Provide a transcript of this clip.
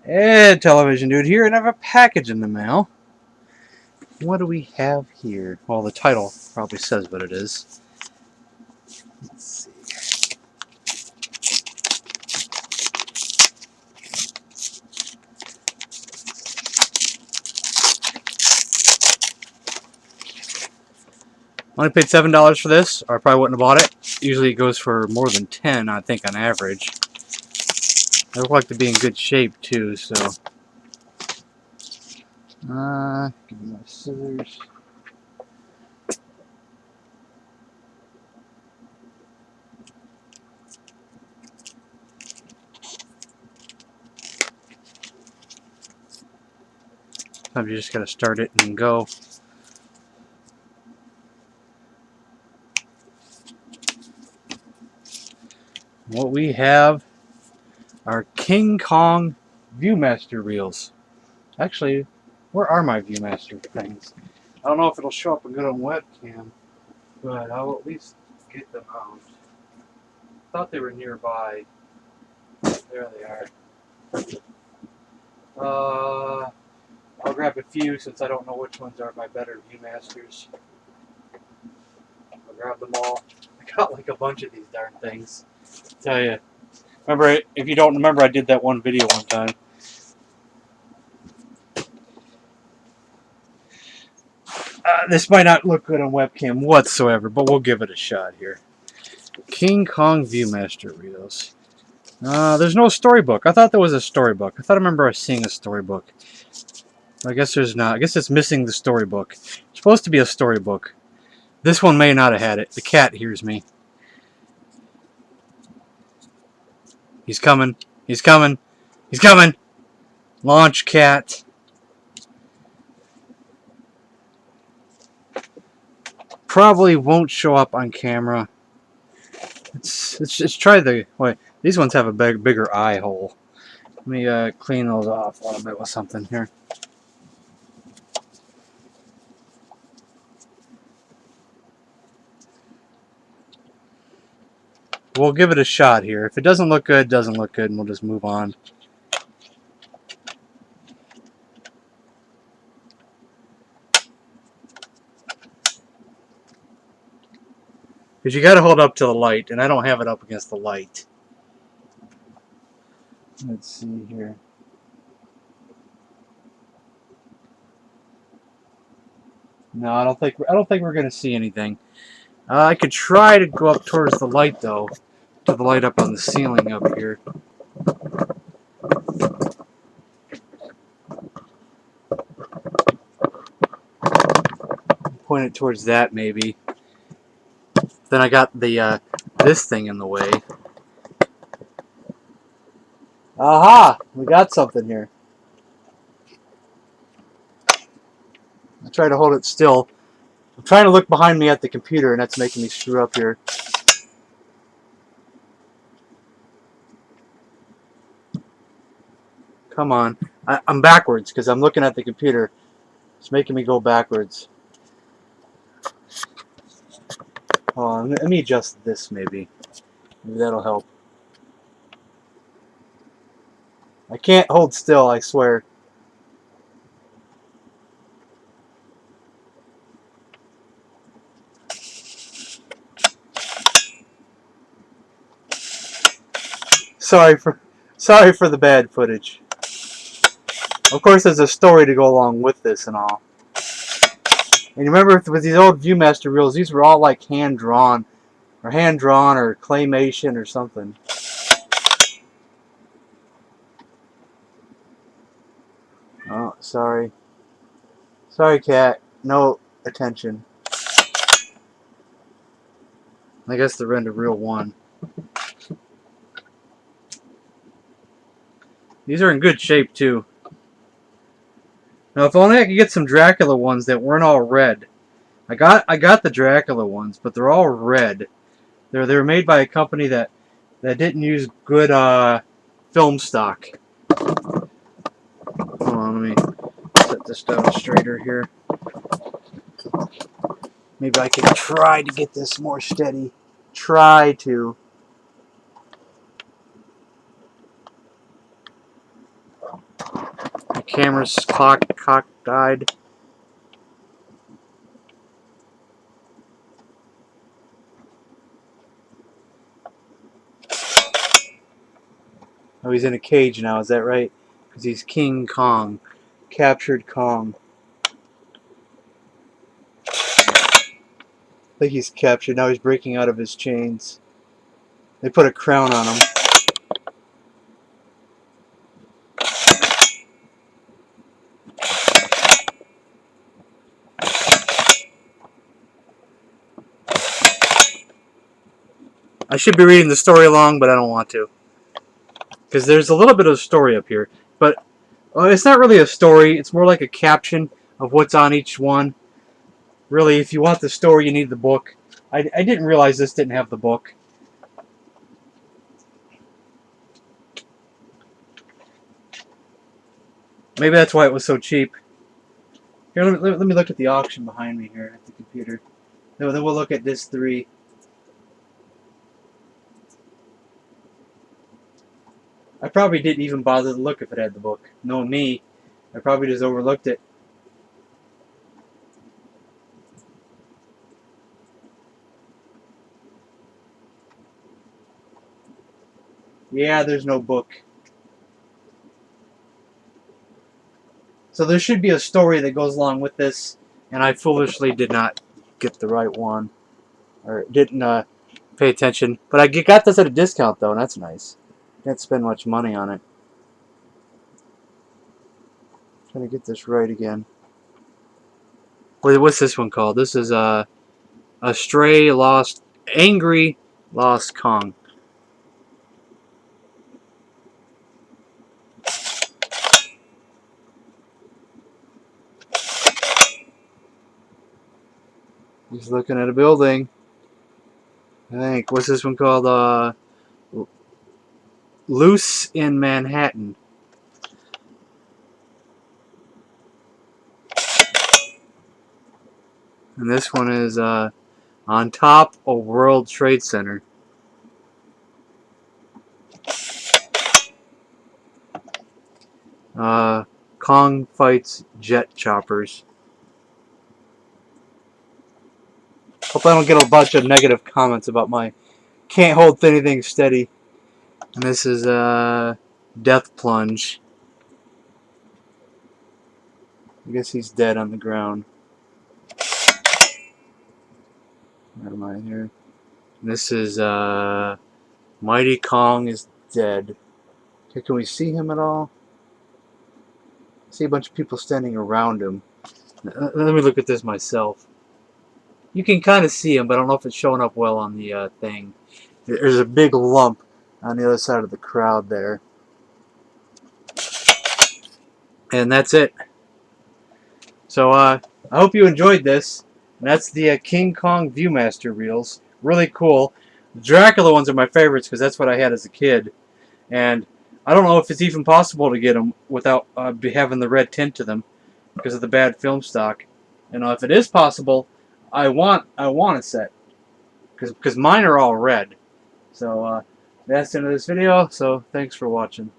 Hey, television dude here, and I have a package in the mail. What do we have here? Well, the title probably says what it is. Let's see. Only paid $7 for this, or I probably wouldn't have bought it. Usually it goes for more than 10, I think, on average. They look like to be in good shape too, so. Give me my scissors. Sometimes you just gotta start it and go. What we have are King Kong Viewmaster reels. Actually, where are my Viewmaster things? I don't know if it'll show up good on webcam, but I'll at least get them out. I thought they were nearby. There they are. I'll grab a few since I don't know which ones are my better Viewmasters. I'll grab them all. I got like a bunch of these darn things. Tell you. Remember, if you don't remember, I did that one video one time. This might not look good on webcam whatsoever, but we'll give it a shot here. King Kong Viewmaster reels. There's no storybook. I thought there was a storybook. I thought I remember seeing a storybook. I guess there's not. I guess it's missing the storybook. It's supposed to be a storybook. This one may not have had it. The cat hears me. He's coming. He's coming. He's coming. Launch cat. Probably won't show up on camera. Let's try the. Wait, these ones have a bigger eye hole. Let me clean those off a little bit with something here. We'll give it a shot here. If it doesn't look good, it doesn't look good, and we'll just move on. Because you got to hold up to the light, and I don't have it up against the light. Let's see here. No, I don't think we're gonna see anything. I could try to go up towards the light though, to the light up on the ceiling up here. Point it towards that maybe. Then I got the this thing in the way. Aha! We got something here. I try to hold it still. I'm trying to look behind me at the computer, and that's making me screw up here. Come on. I'm backwards because I'm looking at the computer. It's making me go backwards. Hold on, let me adjust this maybe. Maybe that'll help. I can't hold still, I swear. Sorry for the bad footage. Of course, there's a story to go along with this and all. And you remember with these old Viewmaster reels, these were all like hand-drawn or claymation or something. Oh, sorry. Sorry, cat. No attention. I guess they're into reel one. These are in good shape too. Now, if only I could get some Dracula ones that weren't all red. I got the Dracula ones, but they're all red. They were made by a company that didn't use good film stock. Hold on, let me set this down straighter here. Maybe I can try to get this more steady. Try to. camera's cockeyed. Oh, he's in a cage now, is that right? Because he's King Kong. Captured Kong. I think he's captured. Now he's breaking out of his chains. They put a crown on him. I should be reading the story along, but I don't want to. Because there's a little bit of story up here. But it's not really a story. It's more like a caption of what's on each one. Really, if you want the story, you need the book. I didn't realize this didn't have the book. Maybe that's why it was so cheap. Here, let me look at the auction behind me here at the computer. Then we'll look at this 3. I probably didn't even bother to look if it had the book. Knowing me, I probably just overlooked it. Yeah, there's no book. So there should be a story that goes along with this, and I foolishly did not get the right one. Or didn't pay attention. But I got this at a discount, though, and that's nice. Didn't spend much money on it. Trying to get this right again. What's this one called? This is a stray lost, angry lost Kong. He's looking at a building. I think. What's this one called? Loose in Manhattan. And this one is on top of World Trade Center. Kong fights jet choppers. Hope I don't get a bunch of negative comments about my can't hold anything steady. And this is Death Plunge. I guess he's dead on the ground. Where am I here? And this is Mighty Kong is dead. Okay, can we see him at all? I see a bunch of people standing around him. Let me look at this myself. You can kind of see him, but I don't know if it's showing up well on the thing. There's a big lump on the other side of the crowd there. And that's it. So I hope you enjoyed this. And that's the King Kong Viewmaster reels. Really cool. The Dracula ones are my favorites because that's what I had as a kid. And I don't know if it's even possible to get them without having the red tint to them because of the bad film stock. And if it is possible, I want a set because mine are all red. So that's the end of this video. So thanks for watching.